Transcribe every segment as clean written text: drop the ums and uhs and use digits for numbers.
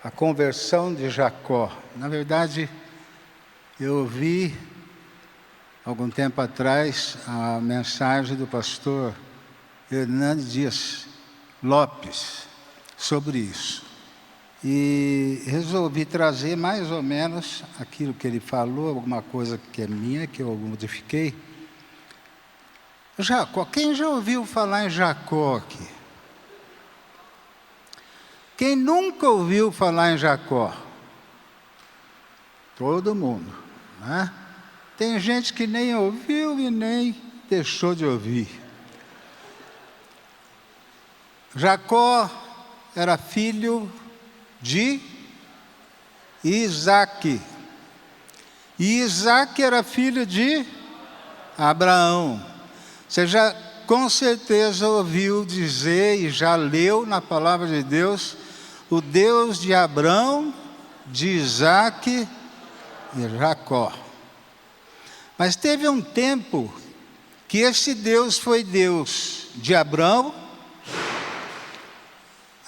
A conversão de Jacó. Na verdade, eu ouvi, algum tempo atrás, a mensagem do pastor Hernandes Dias Lopes sobre isso. E resolvi trazer mais ou menos aquilo que ele falou, alguma coisa que é minha, que eu modifiquei. Jacó, quem já ouviu falar em Jacó aqui? Quem nunca ouviu falar em Jacó? Todo mundo, né? Tem gente que nem ouviu e nem deixou de ouvir. Jacó era filho de Isaque. E Isaque era filho de Abraão. Você já com certeza ouviu dizer e já leu na palavra de Deus, o Deus de Abraão, de Isaque e Jacó. Mas teve um tempo que esse Deus foi Deus de Abraão,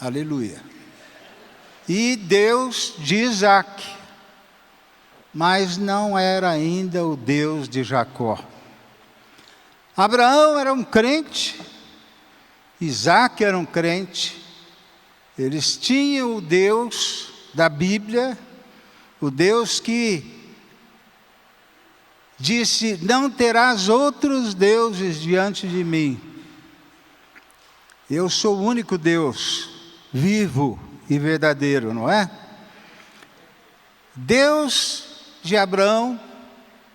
aleluia, e Deus de Isaque, mas não era ainda o Deus de Jacó. Abraão era um crente, Isaque era um crente, eles tinham o Deus da Bíblia, o Deus que disse: não terás outros deuses diante de mim. Eu sou o único Deus, vivo e verdadeiro, não é? Deus de Abraão,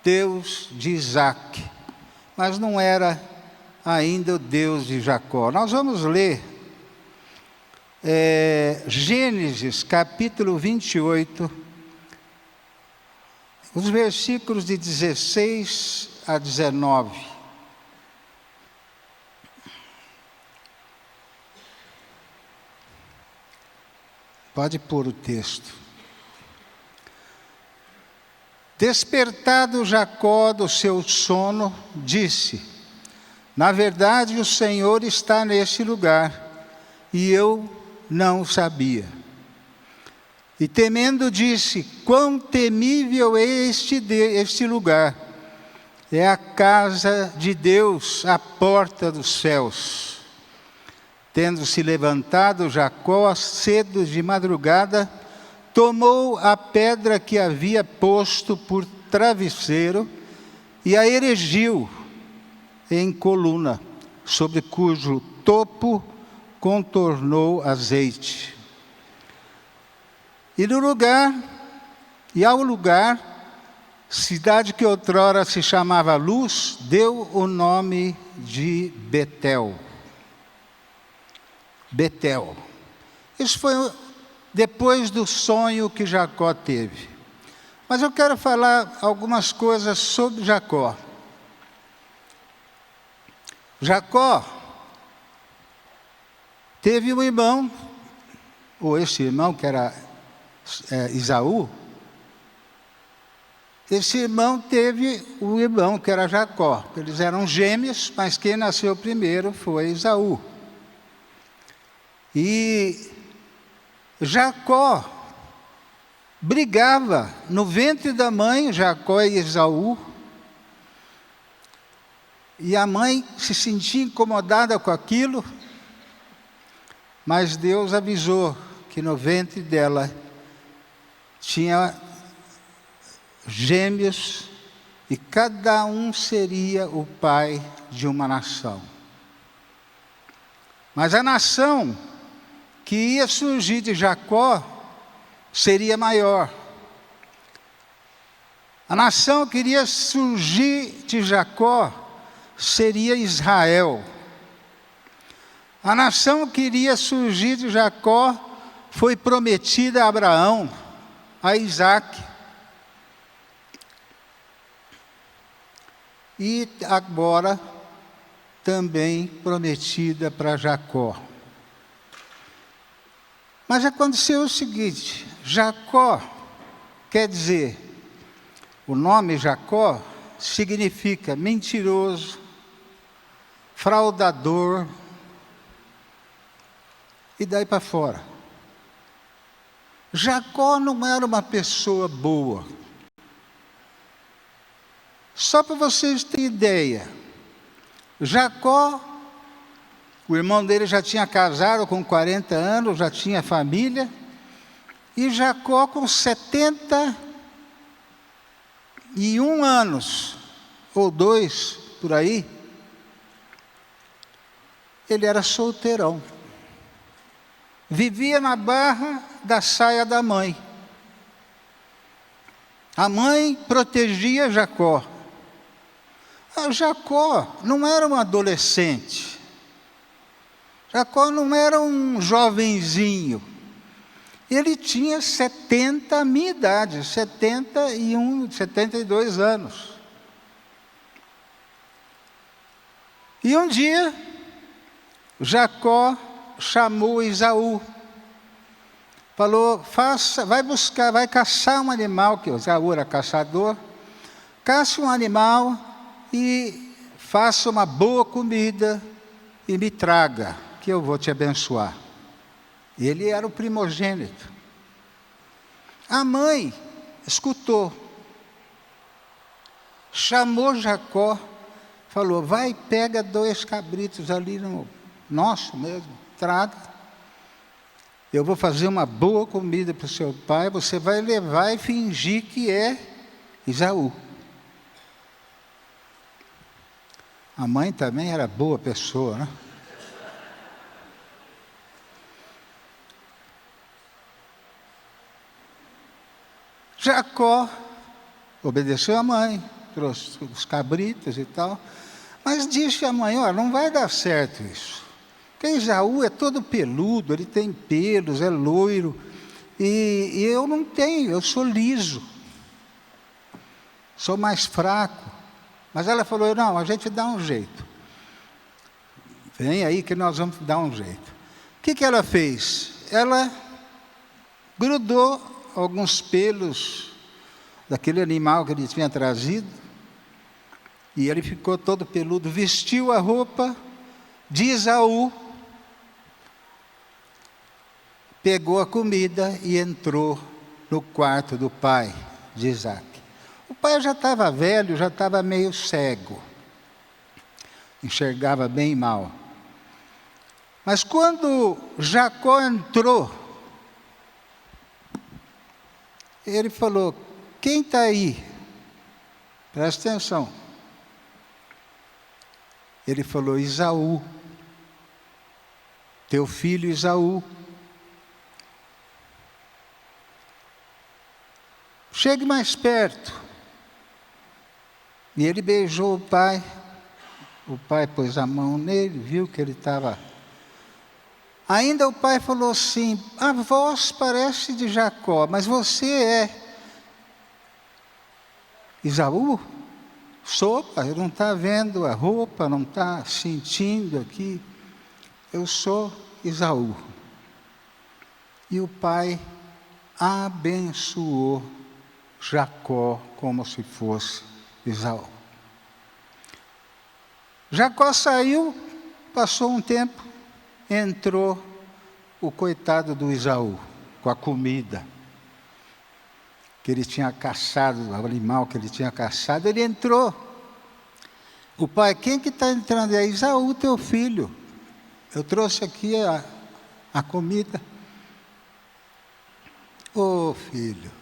Deus de Isaque, mas não era ainda o Deus de Jacó. Nós vamos ler Gênesis capítulo 28, os versículos de 16 a 19. Pode pôr o texto. Despertado Jacó do seu sono, disse: na verdade o Senhor está neste lugar, e eu não sabia. E temendo disse: quão temível é este lugar! É a casa de Deus, a porta dos céus. Tendo se levantado Jacó cedo de madrugada, tomou a pedra que havia posto por travesseiro e a erigiu em coluna, sobre cujo topo contornou azeite. E ao lugar, cidade que outrora se chamava Luz, deu o nome de Betel. Betel. Isso foi depois do sonho que Jacó teve. Mas eu quero falar algumas coisas sobre Jacó. Jacó teve um irmão, ou esse irmão que era Esaú. Esse irmão teve um irmão que era Jacó. Eles eram gêmeos, mas quem nasceu primeiro foi Esaú. E Jacó brigava no ventre da mãe, Jacó e Esaú. E a mãe se sentia incomodada com aquilo, mas Deus avisou que no ventre dela tinha gêmeos e cada um seria o pai de uma nação. Mas a nação que ia surgir de Jacó seria maior. A nação que iria surgir de Jacó seria Israel. A nação que iria surgir de Jacó foi prometida a Abraão, a Isaque. E agora também prometida para Jacó. Mas aconteceu o seguinte: Jacó, quer dizer, o nome Jacó significa mentiroso, fraudador, e daí para fora. Jacó não era uma pessoa boa. Só para vocês terem ideia, Jacó, o irmão dele já tinha casado com 40 anos, já tinha família, e Jacó com 71 anos, ou 2, por aí, ele era solteirão. Vivia na barra da saia da mãe. A mãe protegia Jacó. Jacó não era um adolescente. Jacó não era um jovenzinho. Ele tinha a minha idade, 71, 72 anos. E um dia, Jacó chamou Esaú. Falou, vai caçar um animal, que Esaú era caçador. Caça um animal e faça uma boa comida e me traga, que eu vou te abençoar. Ele era o primogênito. A mãe escutou. Chamou Jacó, falou, vai, pega 2 cabritos ali no nosso mesmo, traga. Eu vou fazer uma boa comida para o seu pai, você vai levar e fingir que é Esaú. A mãe também era boa pessoa, né? Jacó obedeceu a mãe, trouxe os cabritos e tal, mas disse à mãe, ó, não vai dar certo isso. Porque Esaú é todo peludo, ele tem pelos, é loiro, e eu não tenho, eu sou liso, sou mais fraco. Mas ela falou, não, a gente dá um jeito. Vem aí que nós vamos dar um jeito. O que ela fez? Ela grudou alguns pelos daquele animal que ele tinha trazido, e ele ficou todo peludo, vestiu a roupa de Esaú, pegou a comida e entrou no quarto do pai de Isaac. O pai já estava velho, já estava meio cego, enxergava bem mal. Mas quando Jacó entrou, ele falou, quem está aí? Presta atenção. Ele falou, Esaú, teu filho Esaú. Chegue mais perto. E ele beijou o pai pôs a mão nele, viu que ele estava... Ainda o pai falou assim, a voz parece de Jacó, mas você é Esaú? Sou, pai, não está vendo a roupa, não está sentindo aqui. Eu sou Esaú. E o pai abençoou Jacó como se fosse Esaú. Jacó saiu, passou um tempo, entrou o coitado do Esaú, com a comida que ele tinha caçado, o animal que ele tinha caçado, ele entrou. O pai, quem que está entrando? É Esaú, teu filho. Eu trouxe aqui a comida. Ô filho,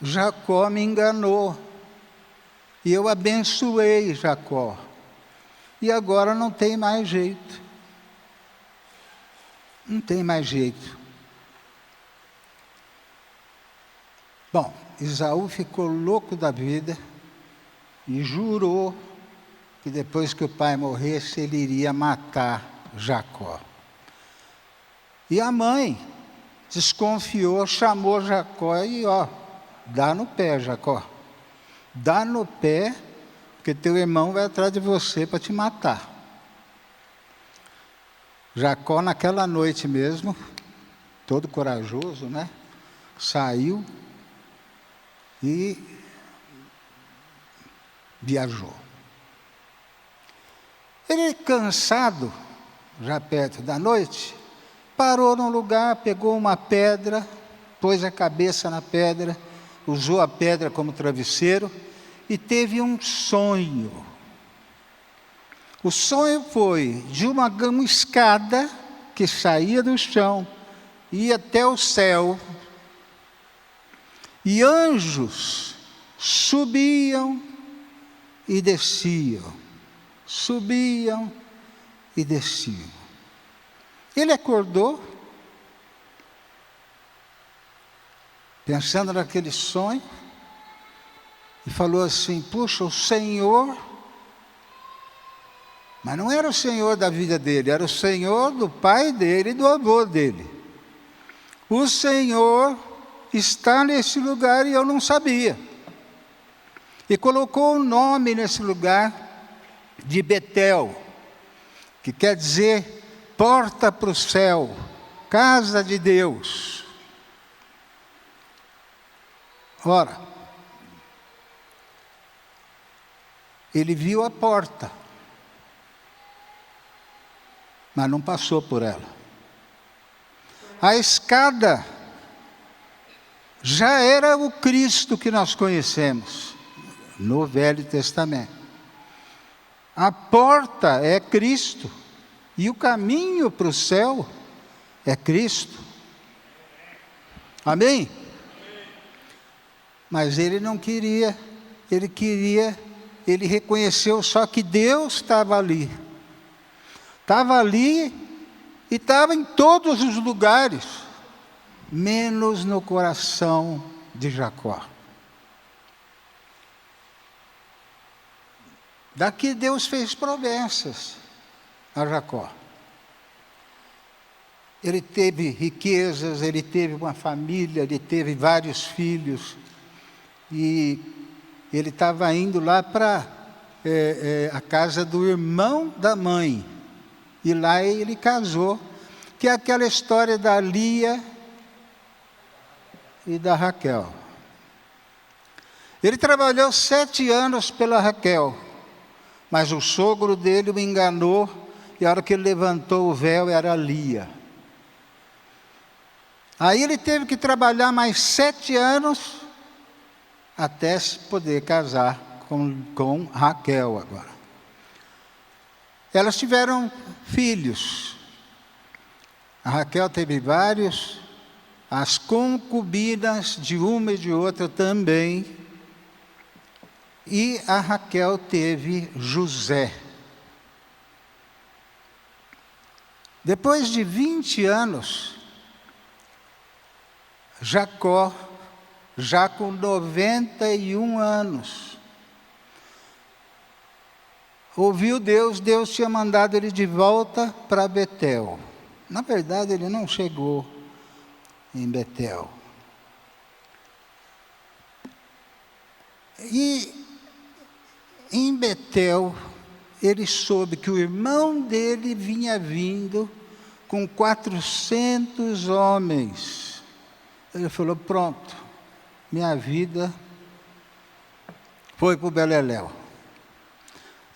Jacó me enganou. E eu abençoei Jacó. E agora não tem mais jeito. Não tem mais jeito. Bom, Esaú ficou louco da vida e jurou que depois que o pai morresse, ele iria matar Jacó. E a mãe desconfiou, chamou Jacó e, ó, dá no pé, Jacó. Dá no pé, porque teu irmão vai atrás de você para te matar. Jacó, naquela noite mesmo, todo corajoso, né? Saiu e viajou. Ele, cansado, já perto da noite, parou num lugar, pegou uma pedra, pôs a cabeça na pedra, usou a pedra como travesseiro e teve um sonho. O sonho foi de uma escada que saía do chão, ia até o céu, e anjos subiam e desciam, subiam e desciam. Ele acordou, pensando naquele sonho, e falou assim: puxa, o Senhor, mas não era o Senhor da vida dele, era o Senhor do pai dele e do avô dele. O Senhor está nesse lugar e eu não sabia. E colocou o nome nesse lugar de Betel, que quer dizer porta para o céu, casa de Deus. Ora, ele viu a porta, mas não passou por ela. A escada já era o Cristo que nós conhecemos no Velho Testamento. A porta é Cristo e o caminho para o céu é Cristo. Amém? Mas ele não queria, ele reconheceu só que Deus estava ali. Estava ali e estava em todos os lugares, menos no coração de Jacó. Daqui Deus fez promessas a Jacó. Ele teve riquezas, ele teve uma família, ele teve vários filhos. E ele estava indo lá para a casa do irmão da mãe. E lá ele casou, que é aquela história da Lia e da Raquel. Ele trabalhou 7 anos pela Raquel, mas o sogro dele o enganou, e a hora que ele levantou o véu era Lia. Aí ele teve que trabalhar mais 7 anos, até se poder casar com Raquel agora. Elas tiveram filhos. A Raquel teve vários, as concubinas de uma e de outra também. E a Raquel teve José. Depois de 20 anos, Jacó, já com 91 anos, ouviu Deus tinha mandado ele de volta para Betel. Na verdade, ele não chegou em Betel. E em Betel, ele soube que o irmão dele vinha vindo com 400 homens. Ele falou: pronto, minha vida foi para o beleléu.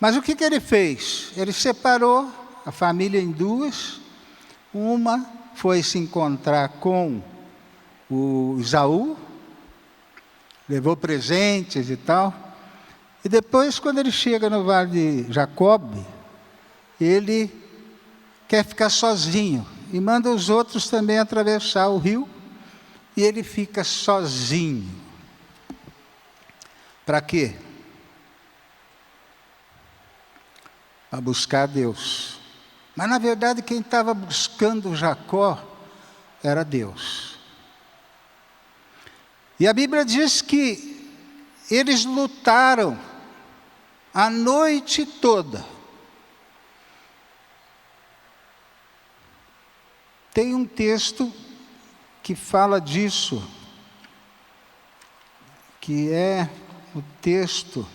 Mas o que ele fez? Ele separou a família em duas. Uma foi se encontrar com o Esaú, levou presentes e tal. E depois, quando ele chega no vale de Jacobe, ele quer ficar sozinho e manda os outros também atravessar o rio, e ele fica sozinho. Para quê? Para buscar Deus. Mas na verdade quem estava buscando Jacó era Deus. E a Bíblia diz que eles lutaram a noite toda. Tem um texto que fala disso, que é o texto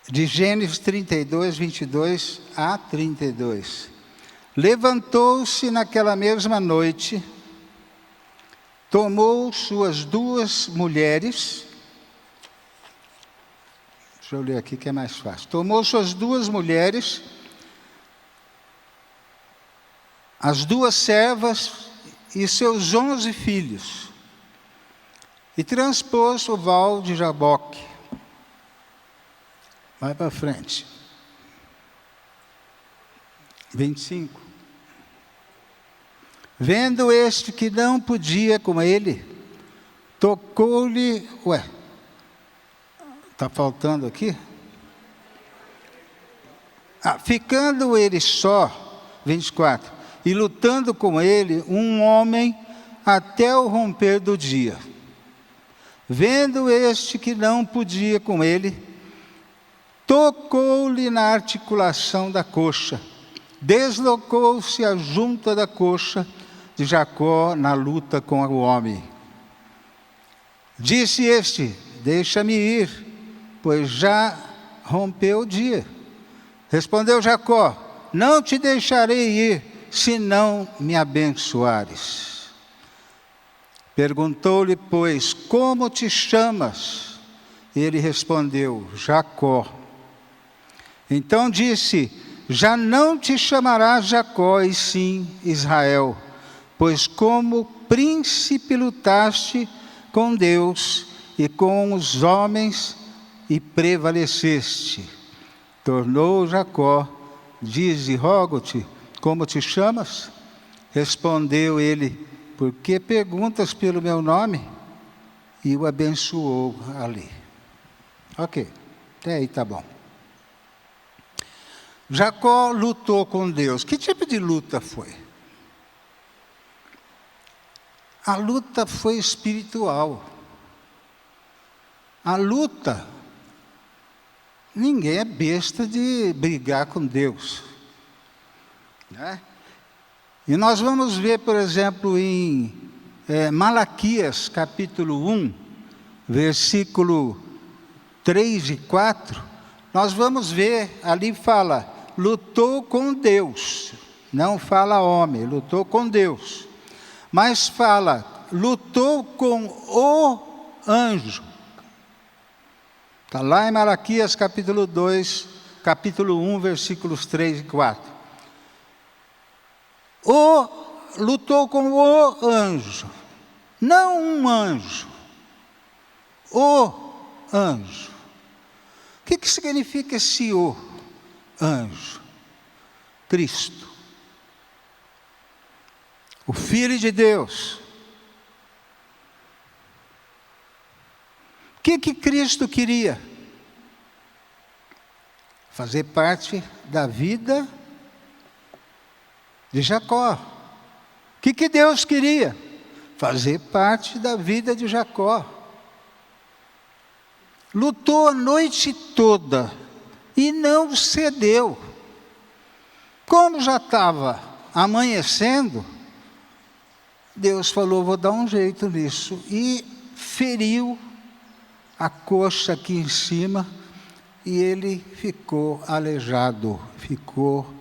de Gênesis 32, 22 a 32. Levantou-se naquela mesma noite, tomou suas 2 mulheres, Deixa eu ler aqui que é mais fácil. Tomou suas 2 mulheres, as 2 servas e seus 11 filhos, e transpôs o val de Jaboque. Vai para frente. 25. Vendo este que não podia com ele, tocou-lhe... Está faltando aqui? Ficando ele só, 24, e lutando com ele, um homem até o romper do dia. Vendo este que não podia com ele, tocou-lhe na articulação da coxa, deslocou-se a junta da coxa de Jacó na luta com o homem. Disse este: deixa-me ir, pois já rompeu o dia. Respondeu Jacó: não te deixarei ir, se não me abençoares. Perguntou-lhe, pois, como te chamas? Ele respondeu: Jacó. Então disse: já não te chamarás Jacó, e sim Israel, pois como príncipe lutaste com Deus e com os homens e prevaleceste. Tornou Jacó: dize, rogo-te, como te chamas? Respondeu ele: por que perguntas pelo meu nome? E o abençoou ali. Ok, até aí tá bom. Jacó lutou com Deus. Que tipo de luta foi? A luta foi espiritual. A luta, ninguém é besta de brigar com Deus, né? E nós vamos ver, por exemplo, em Malaquias, capítulo 1, versículo 3 e 4, nós vamos ver, ali fala, lutou com Deus, não fala homem, lutou com Deus, mas fala, lutou com o anjo. Está lá em Malaquias, capítulo 2, capítulo 1, versículos 3 e 4. Lutou com o anjo, não um anjo, o anjo. O que significa esse o anjo? Cristo, o Filho de Deus. O que Cristo queria? Fazer parte da vida de Jacó. O que Deus queria? Fazer parte da vida de Jacó. Lutou a noite toda e não cedeu. Como já estava amanhecendo, Deus falou: vou dar um jeito nisso. E feriu a coxa aqui em cima, e ele ficou aleijado, ficou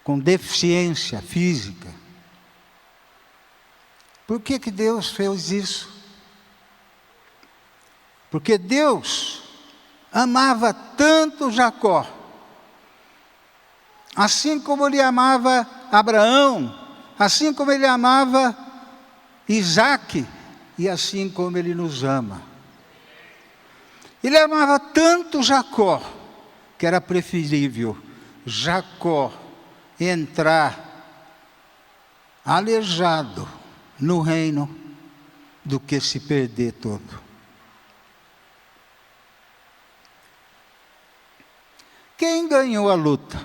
com deficiência física. Por que Deus fez isso? Porque Deus amava tanto Jacó, assim como ele amava Abraão, assim como ele amava Isaque, e assim como ele nos ama. Ele amava tanto Jacó, que era preferível Jacó entrar aleijado no reino do que se perder todo. Quem ganhou a luta?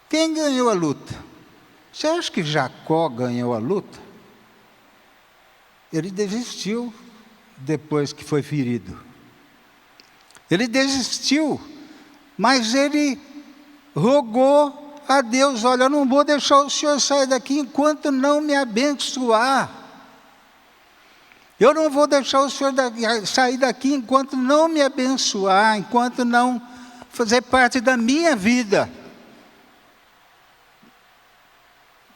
Quem ganhou a luta? Você acha que Jacó ganhou a luta? Ele desistiu depois que foi ferido. Ele desistiu, mas ele rogou a Deus: olha, eu não vou deixar o Senhor sair daqui enquanto não me abençoar. Eu não vou deixar o Senhor sair daqui enquanto não me abençoar, enquanto não fazer parte da minha vida.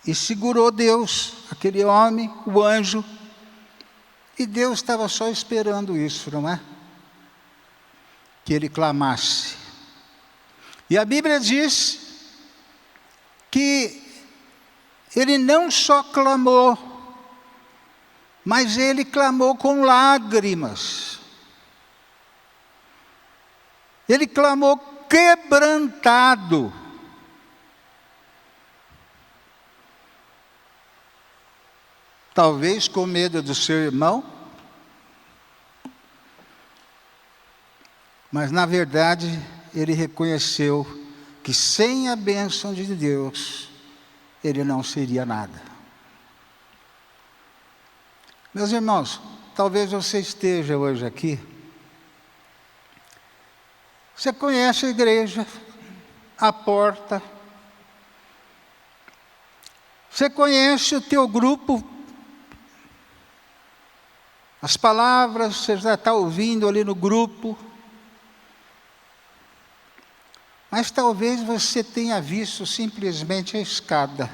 E segurou Deus, aquele homem, o anjo, E Deus estava só esperando isso, não é? Que ele clamasse. E a Bíblia diz que ele não só clamou, mas ele clamou com lágrimas. Ele clamou quebrantado. Talvez com medo do seu irmão, mas na verdade ele reconheceu que sem a bênção de Deus, ele não seria nada. Meus irmãos, talvez você esteja hoje aqui, você conhece a igreja, a porta, você conhece o teu grupo, as palavras você já está ouvindo ali no grupo, mas talvez você tenha visto simplesmente a escada.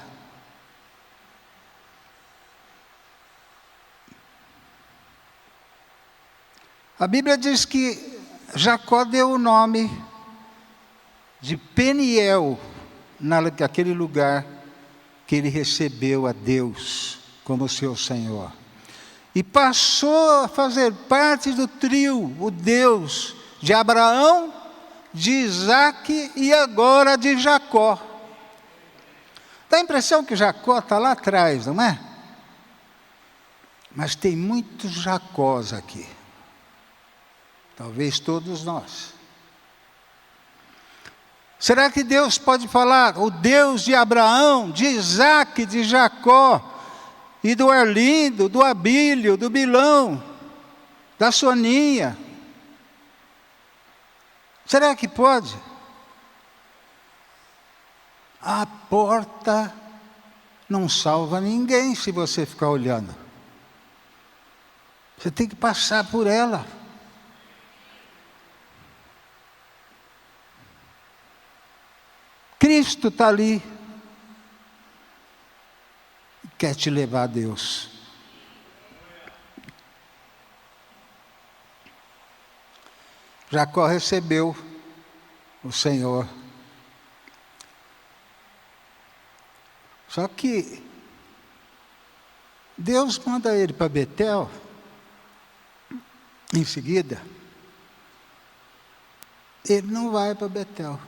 A Bíblia diz que Jacó deu o nome de Peniel, naquele lugar que ele recebeu a Deus como seu Senhor. E passou a fazer parte do trio, o Deus de Abraão, de Isaac e agora de Jacó. Dá a impressão que Jacó está lá atrás, não é? Mas tem muitos Jacós aqui. Talvez todos nós. Será que Deus pode falar, o Deus de Abraão, de Isaac, de Jacó, e do Arlindo, do Abílio, do Bilão, da Soninha? Será que pode? A porta não salva ninguém se você ficar olhando. Você tem que passar por ela. Cristo está ali. Quer te levar a Deus. Jacó recebeu o Senhor. Só que Deus manda ele para Betel. Em seguida, ele não vai para Betel.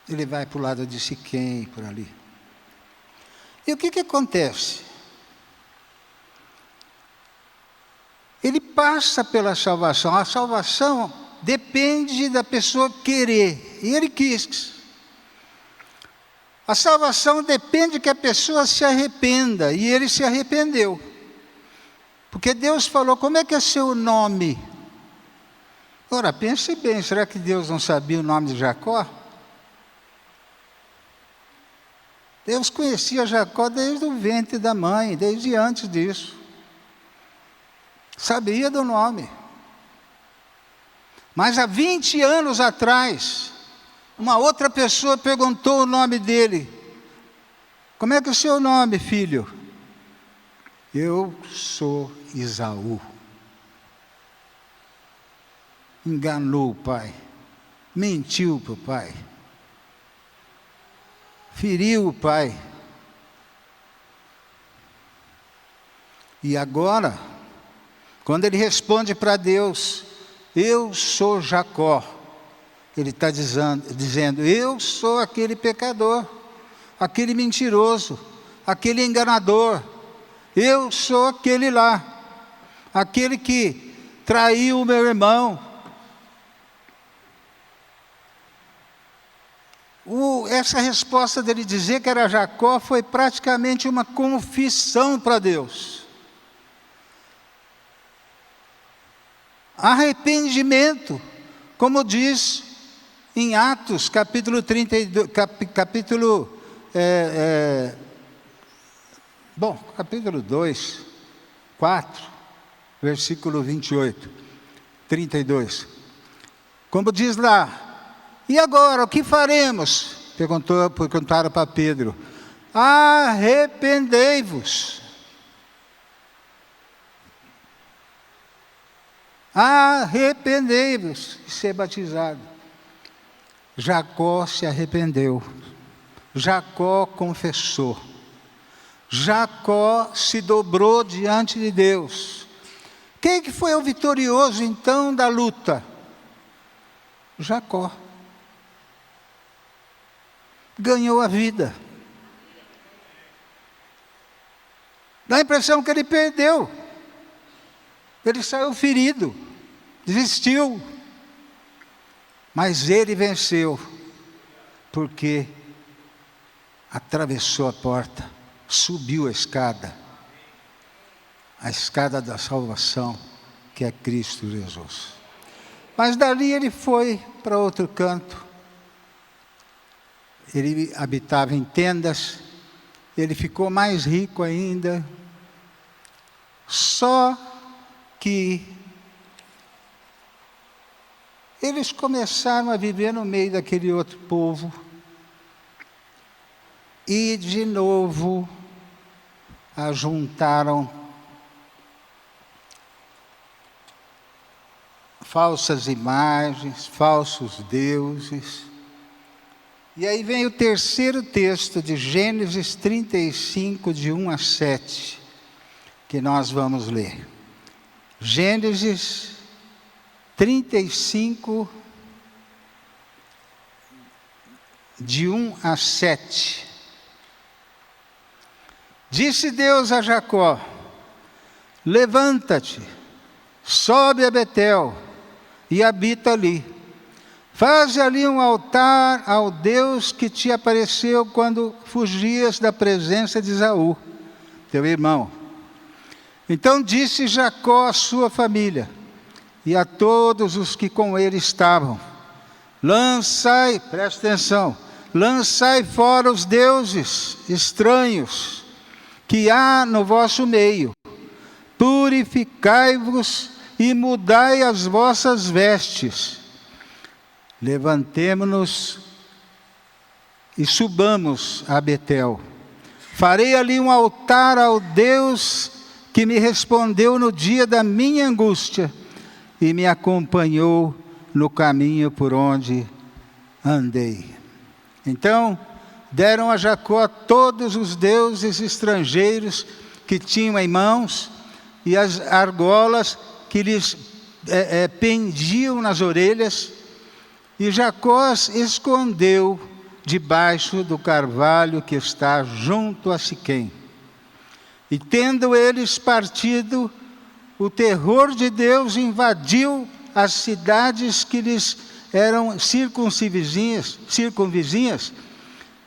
Ele vai para o lado de Siquém, por ali. E o que acontece? Ele passa pela salvação. A salvação depende da pessoa querer. E ele quis. A salvação depende que a pessoa se arrependa. E ele se arrependeu. Porque Deus falou, como é que é seu nome? Ora, pense bem, será que Deus não sabia o nome de Jacó? Deus conhecia Jacó desde o ventre da mãe, desde antes disso. Sabia do nome. Mas há 20 anos atrás, uma outra pessoa perguntou o nome dele. Como é que é o seu nome, filho? Eu sou Esaú. Enganou o pai. Mentiu para o pai. Feriu o pai. E agora, quando ele responde para Deus, eu sou Jacó, ele está dizendo, eu sou aquele pecador, aquele mentiroso, aquele enganador, eu sou aquele lá, aquele que traiu o meu irmão. Essa resposta dele dizer que era Jacó foi praticamente uma confissão para Deus. Arrependimento, como diz em Atos, capítulo 32, capítulo 2, 4, versículo 28, 32. Como diz lá, e agora, o que faremos? Perguntaram para Pedro. Arrependei-vos. arrependei-vos e ser batizado. Jacó se arrependeu. Jacó confessou. Jacó se dobrou diante de Deus. Quem que foi o vitorioso então da luta? Jacó. Ganhou a vida. Dá a impressão que ele perdeu. Ele saiu ferido, desistiu. Mas ele venceu, porque atravessou a porta, subiu a escada da salvação, que é Cristo Jesus. Mas dali ele foi para outro canto. Ele habitava em tendas, ele ficou mais rico ainda. Só que eles começaram a viver no meio daquele outro povo. E de novo ajuntaram falsas imagens, falsos deuses. E aí vem o terceiro texto de Gênesis 35, de 1 a 7, que nós vamos ler. Gênesis 35, de 1 a 7. Disse Deus a Jacó: levanta-te, sobe a Betel e habita ali. Faze ali um altar ao Deus que te apareceu quando fugias da presença de Esaú, teu irmão. Então disse Jacó à sua família e a todos os que com ele estavam: lançai, presta atenção, lançai fora os deuses estranhos que há no vosso meio, purificai-vos e mudai as vossas vestes. Levantemo-nos e subamos a Betel. Farei ali um altar ao Deus que me respondeu no dia da minha angústia e me acompanhou no caminho por onde andei. Então deram a Jacó todos os deuses estrangeiros que tinham em mãos e as argolas que lhes pendiam nas orelhas, e Jacó escondeu debaixo do carvalho que está junto a Siquém. E tendo eles partido, o terror de Deus invadiu as cidades que lhes eram circunvizinhas,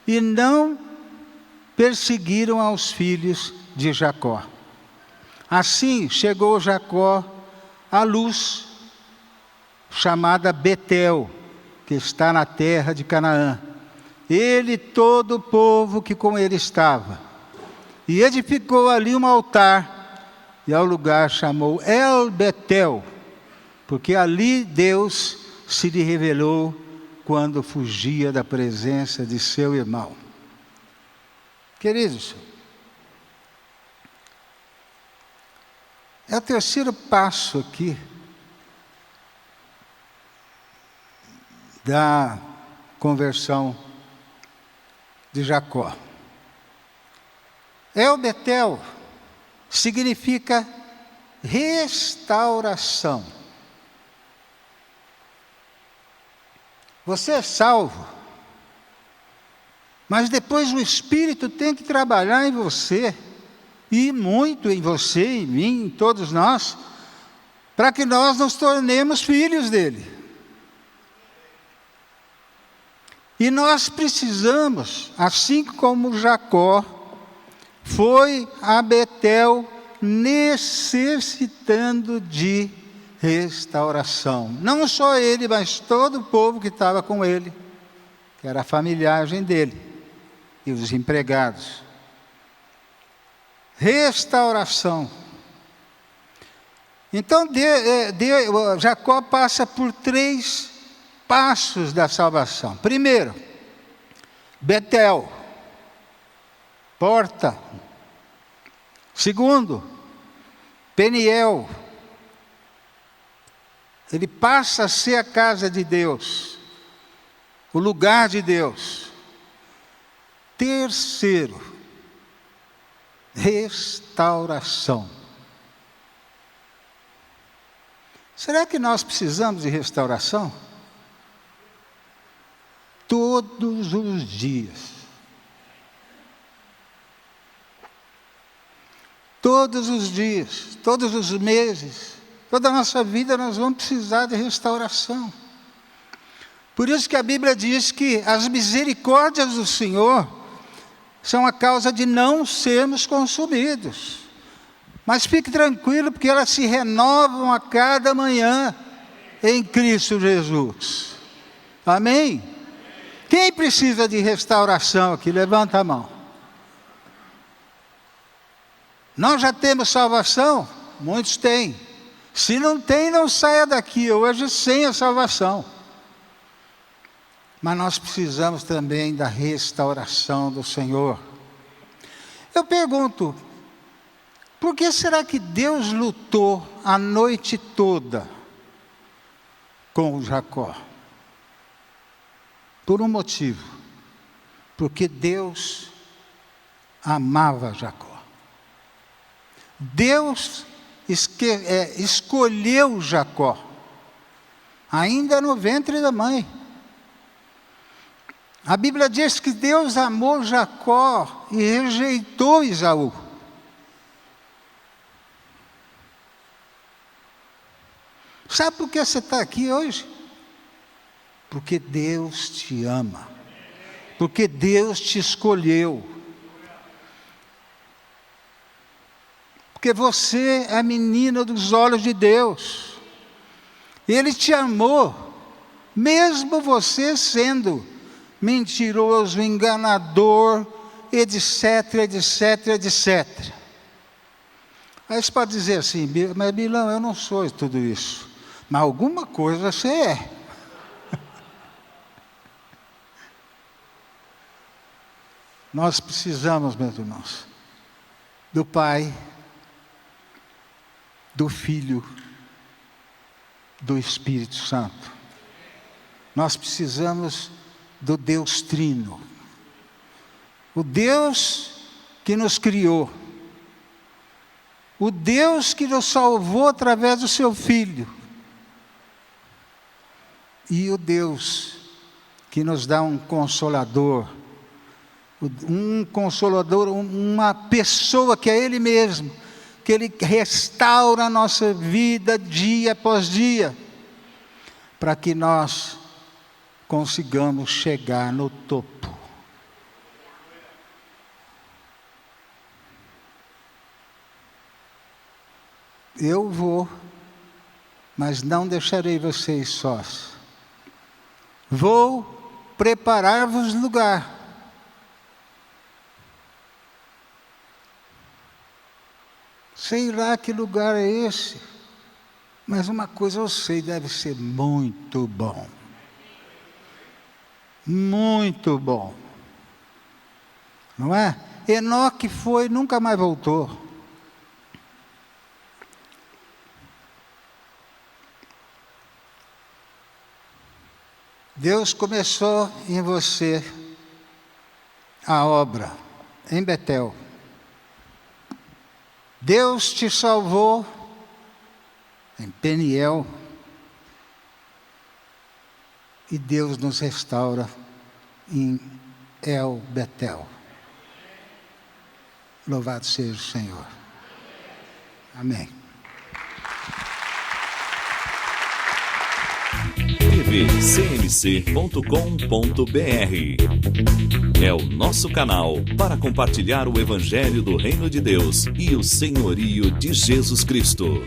e não perseguiram aos filhos de Jacó. Assim chegou Jacó à luz, chamada Betel, que está na terra de Canaã. Ele e todo o povo que com ele estava. E edificou ali um altar, e ao lugar chamou El Betel, porque ali Deus se lhe revelou quando fugia da presença de seu irmão. Queridos, é o terceiro passo aqui da conversão de Jacó. El Betel significa restauração. Você é salvo, mas depois o Espírito tem que trabalhar em você, e muito em você, em mim, em todos nós, para que nós nos tornemos filhos dele. E nós precisamos, assim como Jacó foi a Betel, necessitando de restauração. Não só ele, mas todo o povo que estava com ele, que era a familiagem dele, e os empregados. Restauração. Então, Jacó passa por 3 passos da salvação. Primeiro, Betel, porta. Segundo, Peniel, ele passa a ser a casa de Deus, o lugar de Deus. Terceiro, restauração. Será que nós precisamos de restauração? Todos os dias. Todos os dias, todos os meses, toda a nossa vida nós vamos precisar de restauração. Por isso que a Bíblia diz que as misericórdias do Senhor são a causa de não sermos consumidos. Mas fique tranquilo, porque elas se renovam a cada manhã em Cristo Jesus. Amém? Quem precisa de restauração aqui? Levanta a mão. Nós já temos salvação? Muitos têm. Se não tem, não saia daqui hoje sem a salvação. Mas nós precisamos também da restauração do Senhor. Eu pergunto, por que será que Deus lutou a noite toda com Jacó? Por um motivo. Porque Deus amava Jacó. Deus escolheu Jacó, ainda no ventre da mãe. A Bíblia diz que Deus amou Jacó e rejeitou Esaú. Sabe por que você está aqui hoje? Porque Deus te ama. Porque Deus te escolheu. Porque você é a menina dos olhos de Deus. Ele te amou, mesmo você sendo mentiroso, enganador, etc, etc, etc. Aí você pode dizer assim, mas Milão, eu não sou tudo isso. Mas alguma coisa você é. Nós precisamos, meus irmãos, do Pai, do Filho, do Espírito Santo. Nós precisamos do Deus Trino. O Deus que nos criou. O Deus que nos salvou através do seu Filho. E o Deus que nos dá um consolador. Um consolador, uma pessoa que é Ele mesmo. Que Ele restaura a nossa vida dia após dia, para que nós consigamos chegar no topo. Eu vou, mas não deixarei vocês sós. Vou preparar-vos lugar. Sei lá que lugar é esse, mas uma coisa eu sei, deve ser muito bom. Muito bom. Não é? Enoque foi, nunca mais voltou. Deus começou em você a obra, em Betel. Deus te salvou em Peniel. E Deus nos restaura em El Betel. Louvado seja o Senhor. Amém. tvcmc.com.br é o nosso canal para compartilhar o Evangelho do Reino de Deus e o senhorio de Jesus Cristo.